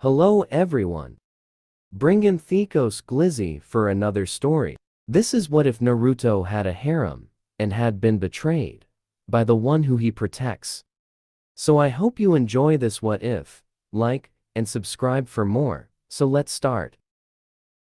Hello everyone. Bringonthechaos Glizzy for another story. This is what if Naruto had a harem, and had been betrayed by the one who he protects. So I hope you enjoy this what if, like, and subscribe for more, so let's start.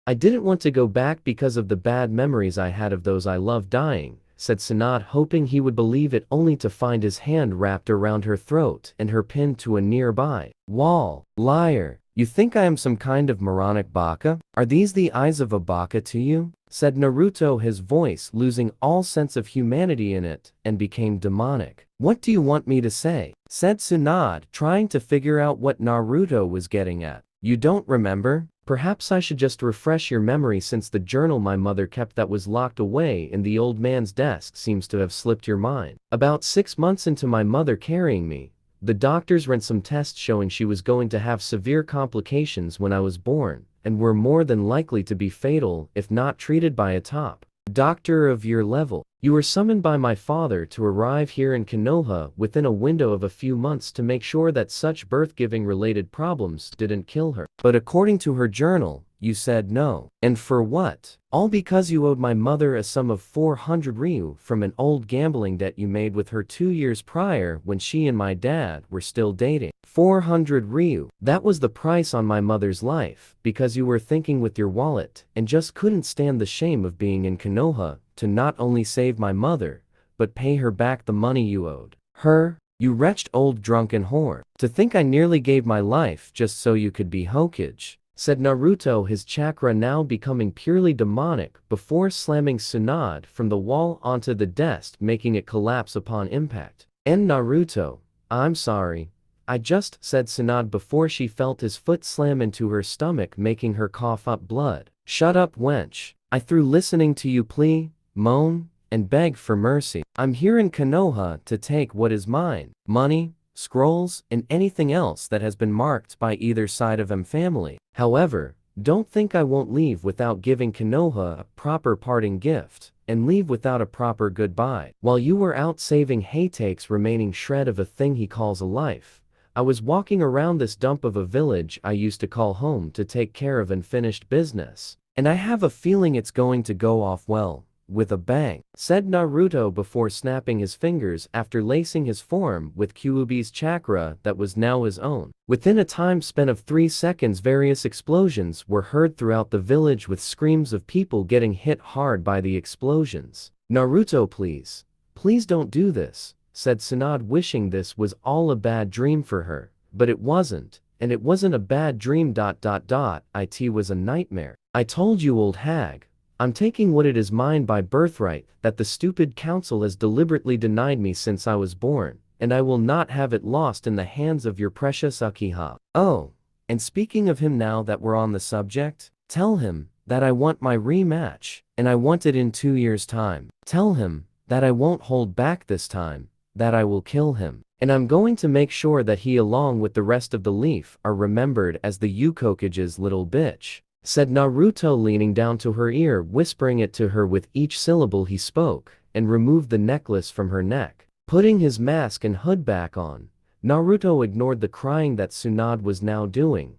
I didn't want to go back because of the bad memories I had of those I loved dying, said Tsunade, hoping he would believe it, only to find his hand wrapped around her throat and her pinned to a nearby wall. Liar, you think I am some kind of moronic baka? Are these the eyes of a baka to you? Said Naruto, his voice losing all sense of humanity in it and became demonic. What do you want me to say? Said Tsunade, trying to figure out what Naruto was getting at. You don't remember? Perhaps I should just refresh your memory, since the journal my mother kept that was locked away in the old man's desk seems to have slipped your mind. About 6 months into my mother carrying me, the doctors ran some tests showing she was going to have severe complications when I was born, and were more than likely to be fatal if not treated by a top doctor of your level. You were summoned by my father to arrive here in Konoha within a window of a few months to make sure that such birth-giving related problems didn't kill her. But according to her journal, you said no. And for what? All because you owed my mother a sum of 400 ryu from an old gambling debt you made with her 2 years prior when she and my dad were still dating. 400 ryu. That was the price on my mother's life, because you were thinking with your wallet and just couldn't stand the shame of being in Konoha to not only save my mother, but pay her back the money you owed her. You wretched old drunken whore. To think I nearly gave my life just so you could be Hokage, said Naruto, his chakra now becoming purely demonic before slamming Tsunade from the wall onto the desk, making it collapse upon impact. And Naruto, I'm sorry. I just said Tsunade before she felt his foot slam into her stomach, making her cough up blood. Shut up, wench. I through listening to you plea, moan, and beg for mercy. I'm here in Konoha to take what is mine. Money, scrolls, and anything else that has been marked by either side of family. However, don't think I won't leave without giving Konoha a proper parting gift, and leave without a proper goodbye. While you were out saving Haytake's remaining shred of a thing he calls a life, I was walking around this dump of a village I used to call home to take care of unfinished business. And I have a feeling it's going to go off well, with a bang, said Naruto before snapping his fingers after lacing his form with Kyuubi's chakra that was now his own. Within a time span of 3 seconds, various explosions were heard throughout the village, with screams of people getting hit hard by the explosions. Naruto, please. Please don't do this, said Tsunade, wishing this was all a bad dream for her. But it wasn't, and it wasn't a bad dream. It was a nightmare. I told you, old hag. I'm taking what it is mine by birthright that the stupid council has deliberately denied me since I was born, and I will not have it lost in the hands of your precious Uchiha. Oh, and speaking of him, now that we're on the subject, tell him that I want my rematch, and I want it in 2 years' time. Tell him that I won't hold back this time, that I will kill him. And I'm going to make sure that he, along with the rest of the Leaf, are remembered as the Ukokage's little bitch, said Naruto, leaning down to her ear, whispering it to her with each syllable he spoke, and removed the necklace from her neck. Putting his mask and hood back on, Naruto ignored the crying that Tsunade was now doing,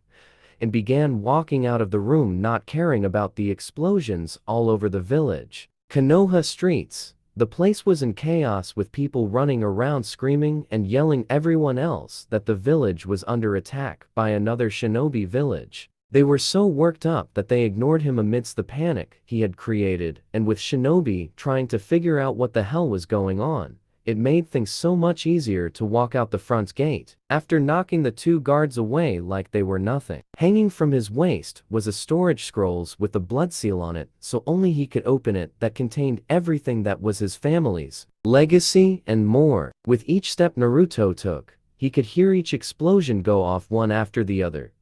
and began walking out of the room, not caring about the explosions all over the village. Konoha streets. The place was in chaos, with people running around screaming and yelling everyone else that the village was under attack by another shinobi village. They were so worked up that they ignored him amidst the panic he had created, and with shinobi trying to figure out what the hell was going on, it made things so much easier to walk out the front gate, after knocking the 2 guards away like they were nothing. Hanging from his waist was a storage scrolls with a blood seal on it, so only he could open it, that contained everything that was his family's legacy and more. With each step Naruto took, he could hear each explosion go off one after the other,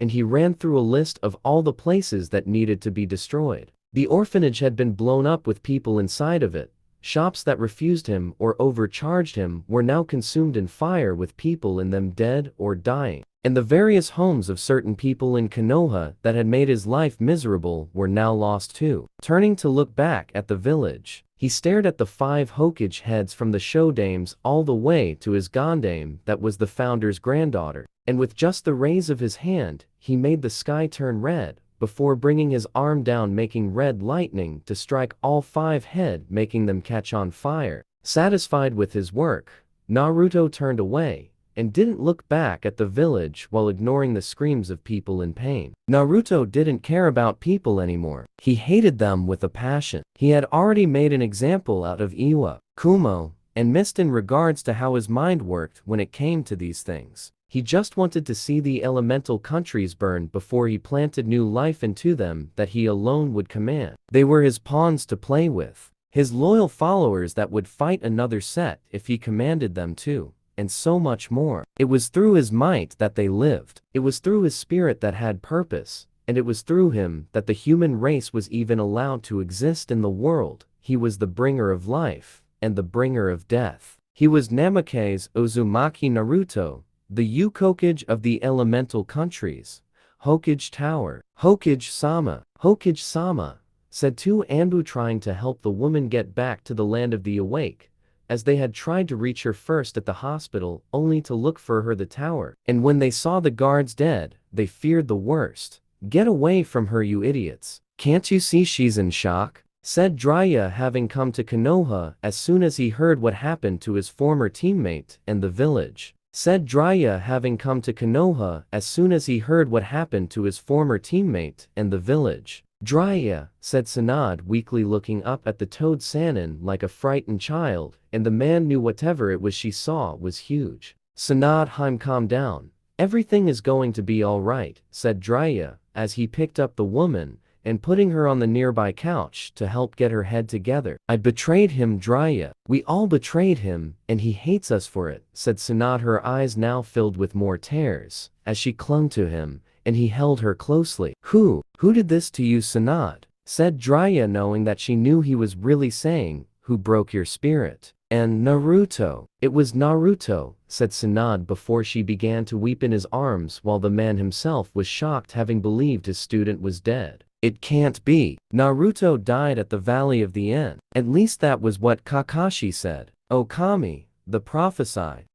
and he ran through a list of all the places that needed to be destroyed. The orphanage had been blown up with people inside of it. Shops that refused him or overcharged him were now consumed in fire, with people in them dead or dying. And the various homes of certain people in Konoha that had made his life miserable were now lost too. Turning to look back at the village, he stared at the 5 Hokage heads, from the Shodames all the way to his Gondame that was the founder's granddaughter. and with just the raise of his hand, he made the sky turn red, before bringing his arm down making red lightning to strike all 5 head making them catch on fire. Satisfied with his work, Naruto turned away, and didn't look back at the village while ignoring the screams of people in pain. Naruto didn't care about people anymore. He hated them with a passion. He had already made an example out of Iwa, Kumo, and Mist in regards to how his mind worked when it came to these things. He just wanted to see the elemental countries burn before he planted new life into them that he alone would command. They were his pawns to play with, his loyal followers that would fight another set if he commanded them to, and so much more. It was through his might that they lived. It was through his spirit that had purpose, and it was through him that the human race was even allowed to exist in the world. He was the bringer of life, and the bringer of death. He was Namake's Uzumaki Naruto, the Ukokage of the elemental countries. Hokage Tower. Hokage-sama. Hokage-sama, said to Anbu, trying to help the woman get back to the land of the awake, as they had tried to reach her first at the hospital only to look for her the tower. And when they saw the guards dead, they feared the worst. "Get away from her, you idiots. Can't you see she's in shock?" said Jiraiya, having come to Konoha as soon as he heard what happened to his former teammate and the village. Said Jiraiya, having come to Konoha as soon as he heard what happened to his former teammate and the village. "Jiraiya," said Tsunade, weakly looking up at the toad Sannin like a frightened child, and the man knew whatever it was she saw was huge. Tsunade, calm down. "Everything is going to be alright," said Jiraiya, as he picked up the woman and putting her on the nearby couch to help get her head together. "I betrayed him, Jiraiya. We all betrayed him, and he hates us for it," said Tsunade, her eyes now filled with more tears, as she clung to him, and he held her closely. Who did this to you, Tsunade?" said Jiraiya, knowing that she knew he was really saying, "Who broke your spirit?" "And Naruto." "It was Naruto," said Tsunade before she began to weep in his arms, while the man himself was shocked, having believed his student was dead. "It can't be. Naruto died at the Valley of the End. At least that was what Kakashi said." "Oh Kami, the prophesy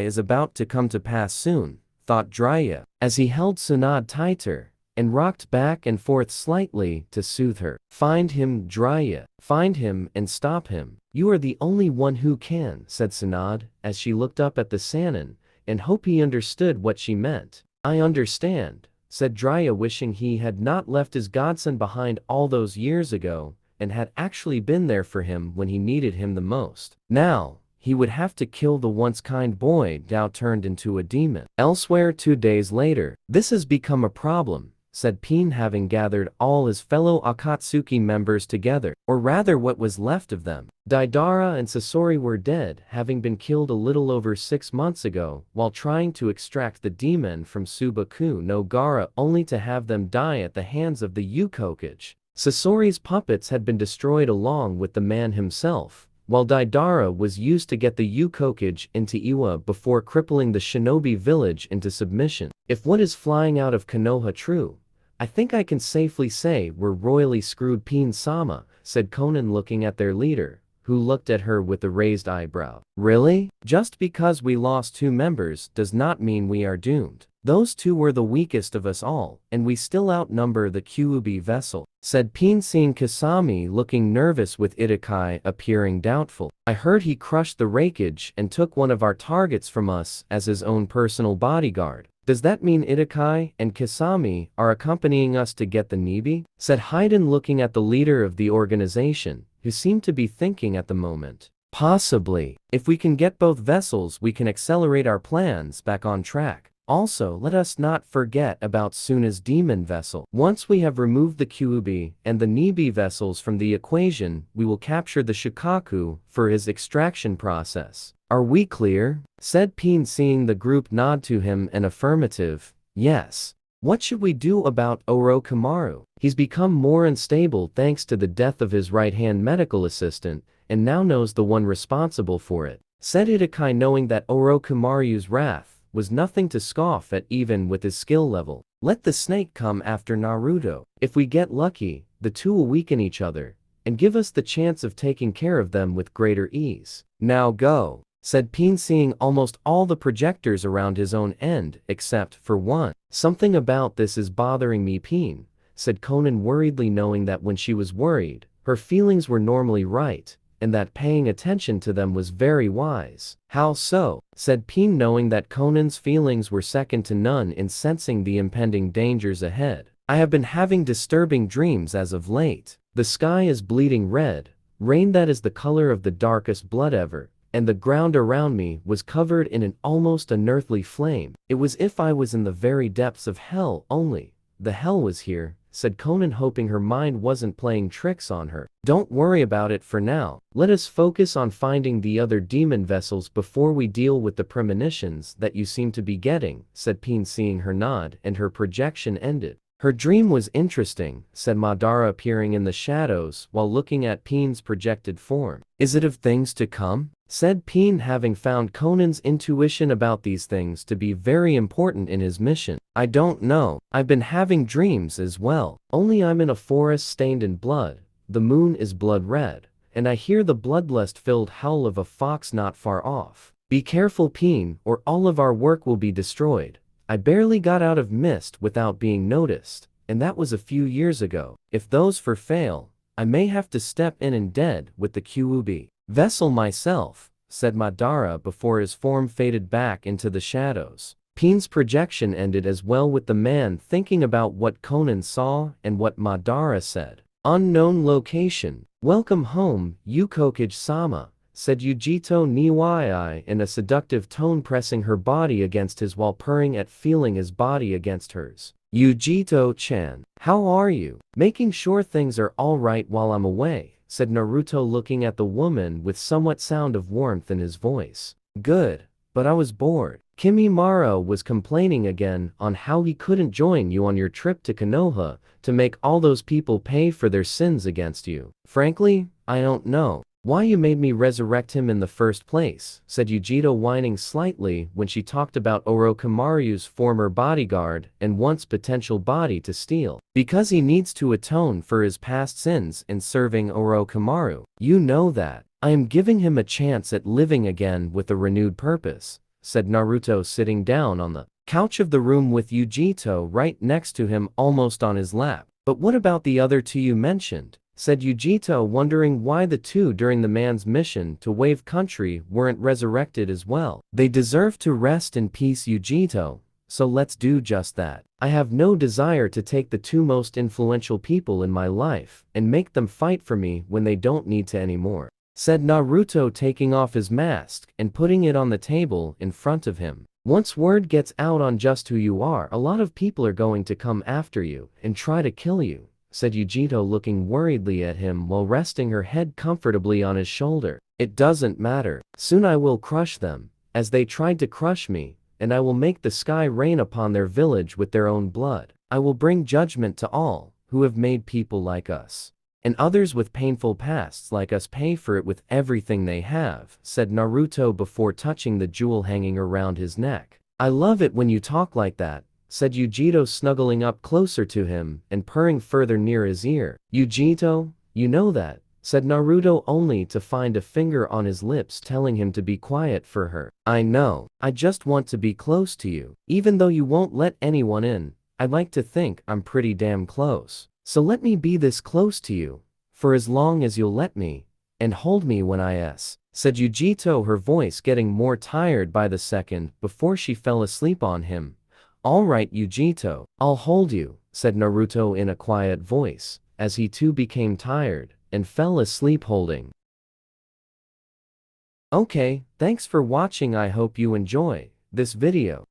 is about to come to pass soon," thought Jiraiya, as he held Tsunade tighter and rocked back and forth slightly to soothe her. "Find him, Jiraiya. Find him and stop him. You are the only one who can," said Tsunade, as she looked up at the Sannin, and hope he understood what she meant. "I understand," said Jiraiya, wishing he had not left his godson behind all those years ago, and had actually been there for him when he needed him the most. Now, he would have to kill the once kind boy now turned into a demon. Elsewhere 2 days later, "This has become a problem," said Pain, having gathered all his fellow Akatsuki members together, or rather what was left of them. Deidara and Sasori were dead, having been killed a little over 6 months ago while trying to extract the demon from Subaku no Gara, only to have them die at the hands of the Ukokage. Sasori's puppets had been destroyed along with the man himself, while Deidara was used to get the Ukokage into Iwa before crippling the shinobi village into submission. "If what is flying out of Konoha true, I think I can safely say we're royally screwed, Pain-sama," said Konan, looking at their leader, who looked at her with a raised eyebrow. "Really? Just because we lost 2 members does not mean we are doomed. Those 2 were the weakest of us all, and we still outnumber the Kyuubi vessel," said Pain, seeing Kasami looking nervous with Itakai appearing doubtful. "I heard he crushed the Raikage and took one of our targets from us as his own personal bodyguard. Does that mean Itakai and Kasami are accompanying us to get the Nibi?" said Haiden, looking at the leader of the organization, who seemed to be thinking at the moment. "Possibly. If we can get both vessels, we can accelerate our plans back on track. Also, let us not forget about Tsunade's demon vessel. Once we have removed the Kyuubi and the Nibi vessels from the equation, we will capture the Shikaku for his extraction process. Are we clear?" said Pain, seeing the group nod to him an affirmative. "Yes. What should we do about Orochimaru? He's become more unstable thanks to the death of his right-hand medical assistant, and now knows the one responsible for it," said Itakai, knowing that Orochimaru's wrath was nothing to scoff at even with his skill level. "Let the snake come after Naruto. If we get lucky, the 2 will weaken each other, and give us the chance of taking care of them with greater ease. Now go." said Peen, seeing almost all the projectors around his own end except for one. Something about this is bothering me, Peen, said Conan worriedly, knowing that when she was worried, her feelings were normally right, and that paying attention to them was very wise. How so? Said Peen, knowing that Conan's feelings were second to none in sensing the impending dangers ahead. I have been having disturbing dreams as of late. The sky is bleeding red, rain that is the color of the darkest blood ever, and the ground around me was covered in an almost unearthly flame. It was as if I was in the very depths of hell, only the hell was here, said Conan, hoping her mind wasn't playing tricks on her. Don't worry about it for now. Let us focus on finding the other demon vessels before we deal with the premonitions that you seem to be getting, said Peen, seeing her nod, and her projection ended. Her dream was interesting, said Madara, appearing in the shadows while looking at Peen's projected form. Is it of things to come? Said Peen, having found Conan's intuition about these things to be very important in his mission. I don't know. I've been having dreams as well. Only I'm in a forest stained in blood. The moon is blood red, and I hear the bloodlust-filled howl of a fox not far off. Be careful, Peen, or all of our work will be destroyed. I barely got out of mist without being noticed, and that was a few years ago. If those four fail, I may have to step in and dead with the Kyuubi vessel myself, said Madara before his form faded back into the shadows. Peen's projection ended as well, with the man thinking about what Conan saw and what Madara said. Unknown location. Welcome home, Yukokage-sama, said Yujito Niwai in a seductive tone, pressing her body against his while purring at feeling his body against hers. Yujito-chan, how are you? Making sure things are all right while I'm away, said Naruto, looking at the woman with somewhat sound of warmth in his voice. Good, but I was bored. Kimimaro was complaining again on how he couldn't join you on your trip to Konoha to make all those people pay for their sins against you. Frankly, I don't know why you made me resurrect him in the first place, said Yujito, whining slightly when she talked about Orochimaru's former bodyguard and once potential body to steal. Because he needs to atone for his past sins in serving Orochimaru. You know that. I am giving him a chance at living again with a renewed purpose, said Naruto, sitting down on the couch of the room with Yujito right next to him, almost on his lap. But what about the other two you mentioned? Said Yujito, wondering why the two during the man's mission to Wave Country weren't resurrected as well. They deserve to rest in peace, Yujito, so let's do just that. I have no desire to take the two most influential people in my life and make them fight for me when they don't need to anymore, said Naruto, taking off his mask and putting it on the table in front of him. Once word gets out on just who you are, a lot of people are going to come after you and try to kill you, said Yujito, looking worriedly at him while resting her head comfortably on his shoulder. It doesn't matter. Soon I will crush them, as they tried to crush me, and I will make the sky rain upon their village with their own blood. I will bring judgment to all who have made people like us, and others with painful pasts like us pay for it with everything they have, said Naruto before touching the jewel hanging around his neck. I love it when you talk like that, said Yujito, snuggling up closer to him and purring further near his ear. Yujito, you know that, said Naruto, only to find a finger on his lips telling him to be quiet for her. I know. I just want to be close to you. Even though you won't let anyone in, I'd like to think I'm pretty damn close. So let me be this close to you, for as long as you'll let me, and hold me when said Yujito, her voice getting more tired by the second before she fell asleep on him. All right, Yujito, I'll hold you, said Naruto in a quiet voice, as he too became tired and fell asleep holding. Okay, thanks for watching. I hope you enjoy this video.